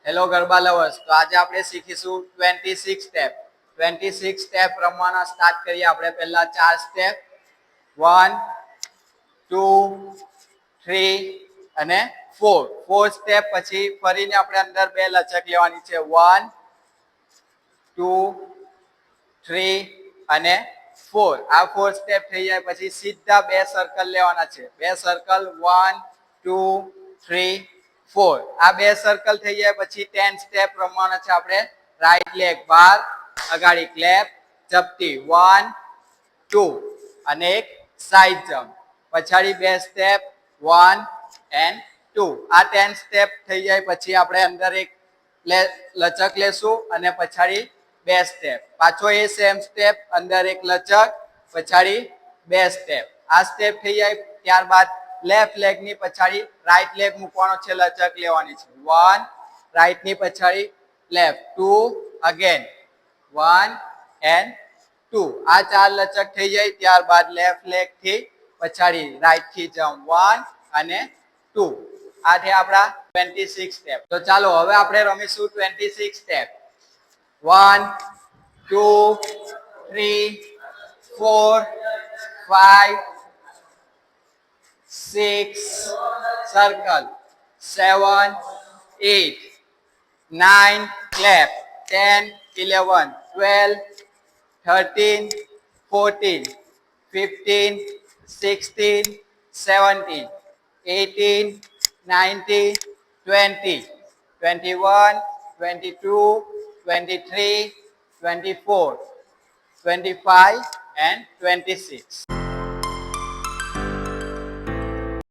Hello garba lovers, તો આજે આપણે શીખીશું 26 સ્ટેપ. 26 સ્ટેપ રમવાના સ્ટાર્ટ કરીએ. આપણે પહેલા 4 સ્ટેપ 1 2 3 અને 4 સ્ટેપ. પછી ફરીને આપણે અંદર બે લચક લેવાની છે 1 2 3 અને 4. આ 4 સ્ટેપ થઈ જાય પછી સીધા બે સર્કલ લેવાના છે. બે સર્કલ 1 2 3 4. આ બે સર્કલ થઈ જાય પછી 10 સ્ટેપ રમવાના છે આપણે. રાઈટ લેગ બાર, અગાડી ક્લેપ, ચપટી 1 2 અને એક સાઈડ જમ્પ. પછાડી બે સ્ટેપ 1 and 2. આ 10 સ્ટેપ થઈ જાય પછી આપણે અંદર એક લચક લેશું અને પછાડી બે સ્ટેપ. પાછો એ સેમ સ્ટેપ, અંદર એક લચક, પછાડી બે સ્ટેપ. આ સ્ટેપ થઈ જાય ત્યારબાદ લેફ્ટ લેગ ની પછાડી રાઈટ લેગ મૂકવાનો છે, લચક લેવાની છે 1 રાઈટ ની પછાડી લેફ્ટ 2 અગેન 1 and 2. આ ચાર લચક થઈ જાય ત્યારબાદ લેફ્ટ લેગ થી પછાડી રાઈટ થી જમ્પ 1 અને 2. આ છે આપણા 26 સ્ટેપ. તો ચાલો હવે આપણે રમીશું 26 સ્ટેપ. 1 2 3 4 5 6 circle 7 8 9 clap 10 11 12 13 14 15 16 17 18 19 20 21 22 23 24 25 and 26.